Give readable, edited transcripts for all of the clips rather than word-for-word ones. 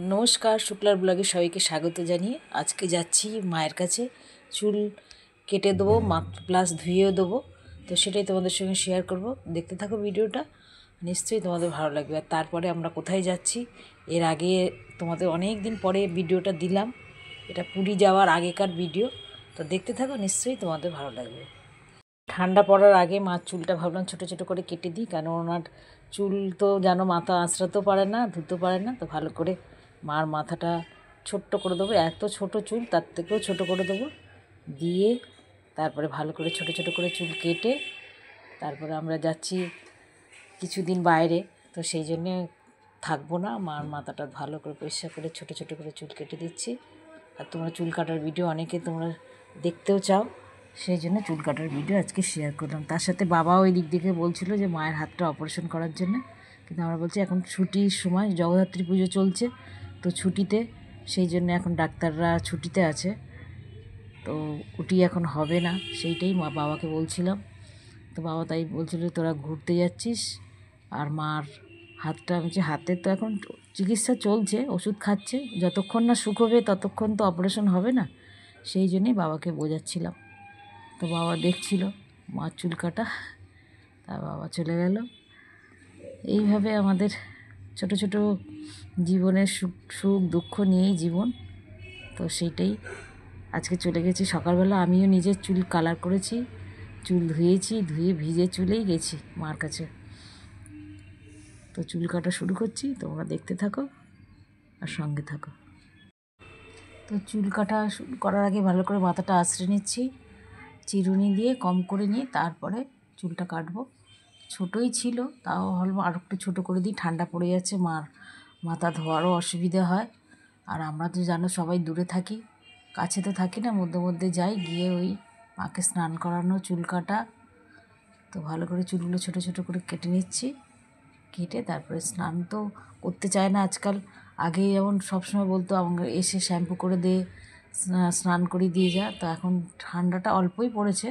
নমস্কার, শুক্লার ব্লগে সবাইকে স্বাগত জানিয়ে আজকে যাচ্ছি মায়ের কাছে। চুল কেটে দেবো, প্লাস ধুয়েও দেবো। তো সেটাই তোমাদের সঙ্গে শেয়ার করব। দেখতে থাকো ভিডিওটা, নিশ্চয়ই তোমাদের ভালো লাগবে। আর তারপরে আমরা কোথায় যাচ্ছি, এর আগে তোমাদের অনেক দিন পরে ভিডিওটা দিলাম। এটা পুরী যাওয়ার আগেকার ভিডিও। তো দেখতে থাকো, নিশ্চয়ই তোমাদের ভালো লাগবে। ঠান্ডা পড়ার আগে মার চুলটা ভাবলাম ছোটো ছোটো করে কেটে দিই, কেন ওনার চুল তো যেন মাথা আঁচড়াতেও পারে না, ধুতেও পারে না। তো ভালো করে মার মাথাটা ছোট্ট করে দেবো, এত ছোট চুল, তার থেকেও ছোটো করে দেবো। দিয়ে তারপরে ভালো করে ছোটো ছোটো করে চুল কেটে তারপরে আমরা যাচ্ছি কিছুদিন বাইরে। তো সেই জন্যে থাকবো না, মার মাথাটা ভালো করে পরিষ্কার করে ছোটো ছোটো করে চুল কেটে দিচ্ছি। আর তোমরা চুল কাটার ভিডিও অনেকে তোমরা দেখতেও চাও, সেই জন্য চুল কাটার ভিডিও আজকে শেয়ার করলাম। তার সাথে বাবাও ওই দিক থেকে বলছিল যে মায়ের হাতটা অপারেশন করার জন্য, কিন্তু আমরা বলছি এখন ছুটির সময়, জগদ্ধাত্রী পুজো চলছে তো ছুটিতে, সেই জন্য এখন ডাক্তাররা ছুটিতে আছে, তো ওটি এখন হবে না। সেইটাই বাবাকে বলছিলাম। তো বাবা তাই বলছিল তোরা ঘুরতে যাচ্ছিস আর মার হাতটা, আমি যে হাতের তো এখন চিকিৎসা চলছে, ওষুধ খাচ্ছে, যতক্ষণ না সুখ হবে ততক্ষণ তো অপারেশন হবে না। সেই জন্যই বাবাকে বোঝাচ্ছিলাম। তো বাবা দেখছিল মার চুল কাটা, তা বাবা চলে গেল। এইভাবে আমাদের ছোট ছোট জীবনের সুখ দুঃখ নিয়েই জীবন। তো সেইটাই আজকে চলে গেছি সকালবেলা। আমিও নিজের চুল কালার করেছি, চুল ধুয়েছি, ধুয়ে ভিজে চুলেই গেছি মার কাছে। তো চুল কাটা শুরু করছি, তোমরা দেখতে থাকো আর সঙ্গে থাকো। তো চুল কাটা শুরু করার আগে ভালো করে মাথাটা আঁচড়ে নিচ্ছি, চিরুনি দিয়ে কম করে নিয়ে তারপরে চুলটা কাটবো। ছোটোই ছিল, তাও ভাবলাম আর একটু ছোটো করে দিই, ঠান্ডা পড়ে যাচ্ছে, মার মাথা ধোয়ারও অসুবিধা হয়। আর আমরা তো জানো সবাই দূরে থাকি, কাছে তো থাকি না, মধ্যে মধ্যে যাই, গিয়ে ওই মাকে স্নান করানো, চুল কাটা। তো ভালো করে চুলগুলো ছোটো ছোটো করে কেটে নিচ্ছি, কেটে তারপরে স্নান তো করতে চায় না আজকাল। আগে যেমন সবসময় বলতো আমাকে এসে শ্যাম্পু করে দে, স্নান করিয়ে দিয়ে যা। তো এখন ঠান্ডাটা অল্পই পড়েছে,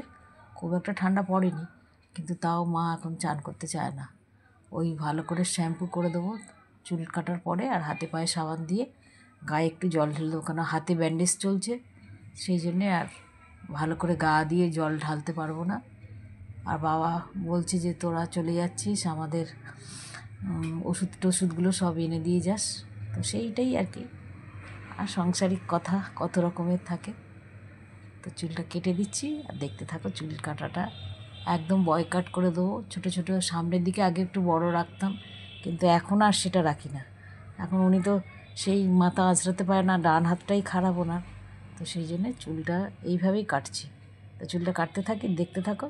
খুব একটা ঠান্ডা পড়েনি, কিন্তু তাও মা এখন চান করতে চায় না। ওই ভালো করে শ্যাম্পু করে দেবো চুল কাটার পরে, আর হাতে পায়ে সাবান দিয়ে গায়ে একটু জল ঢেলে দেবো, কেন হাতে ব্যান্ডেজ চলছে, সেই জন্যে আর ভালো করে গা দিয়ে জল ঢালতে পারবো না। আর বাবা বলছে যে তোরা চলে যাচ্ছিস, আমাদের ওষুধ টষুধগুলো সব এনে দিয়ে যাস। তো সেইটাই আর কি, আর সাংসারিক কথা কত রকমের থাকে। তো চুলটা কেটে দিচ্ছি আর দেখতে থাকো। চুল কাটাটা একদম বয় কাট করে দেবো, ছোটো ছোটো সামনের দিকে আগে একটু বড় রাখতাম, কিন্তু এখন আর সেটা রাখি না। এখন উনি তো সেই মাথা আঁচড়াতে পারে না, ডান হাতটাই খারাপ ওনার। তো সেই জন্যে চুলটা এইভাবেই কাটছি। তো চুলটা কাটতে থাকি, দেখতে থাকো।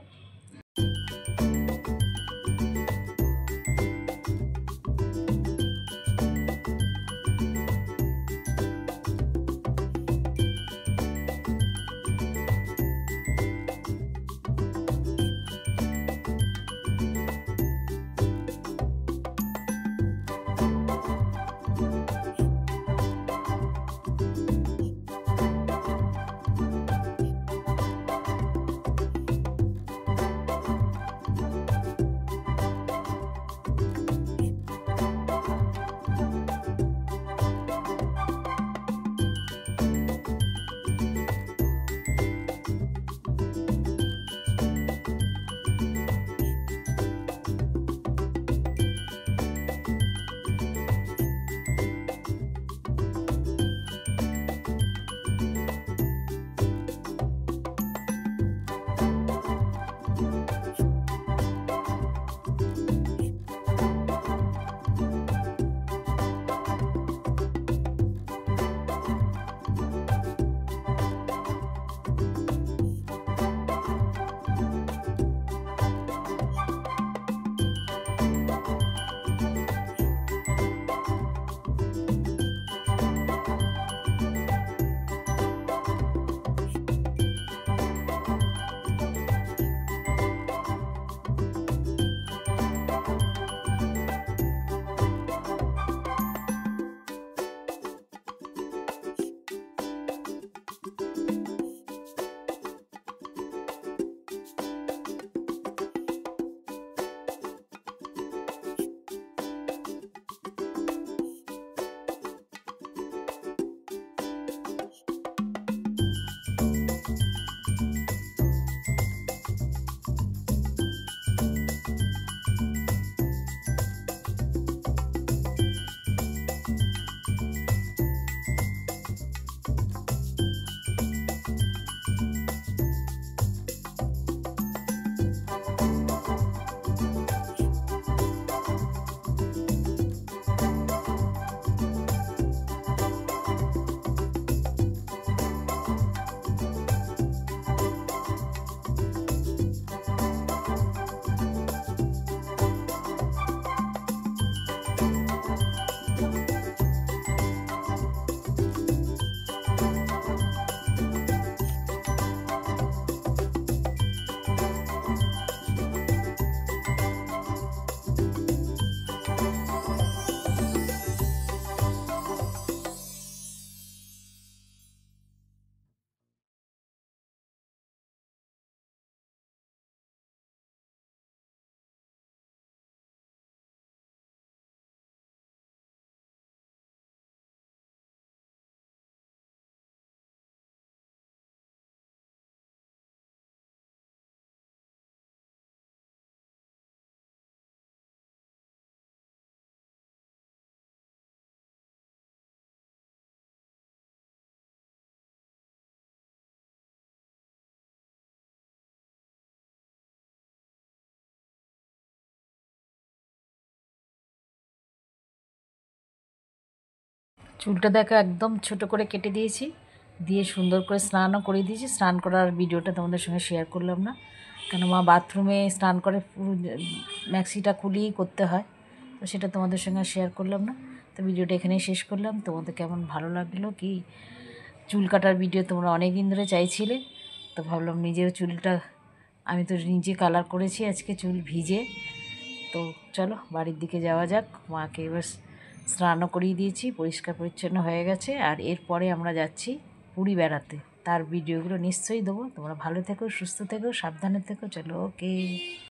চুলটা দেখো একদম ছোট করে কেটে দিয়েছি, দিয়ে সুন্দর করে স্নানও করে দিয়েছি। স্নান করার ভিডিওটা তোমাদের সঙ্গে শেয়ার করলাম না, কেন মা বাথরুমে স্নান করে পুরো ম্যাক্সিটা খুলিয়েই করতে হয়, তো সেটা তোমাদের সঙ্গে শেয়ার করলাম না। তো ভিডিওটা এখানেই শেষ করলাম। তোমাদের কেমন ভালো লাগলো কি চুল কাটার ভিডিও তোমরা অনেক দিন ধরে চাইছিলে, তো ভাবলাম নিজেও চুলটা আমি তো নিজে কালার করেছি আজকে চুল ভিজে। তো চলো বাড়ির দিকে যাওয়া যাক। মাকে এবার স্নানও করিয়ে দিয়েছি, পরিষ্কার পরিচ্ছন্ন হয়ে গেছে। আর এরপরে আমরা যাচ্ছি পুরী বেড়াতে, তার ভিডিওগুলো নিশ্চয়ই দেবো। তোমরা ভালো থেকো, সুস্থ থেকো, সাবধানে থেকো। চলো, ওকে।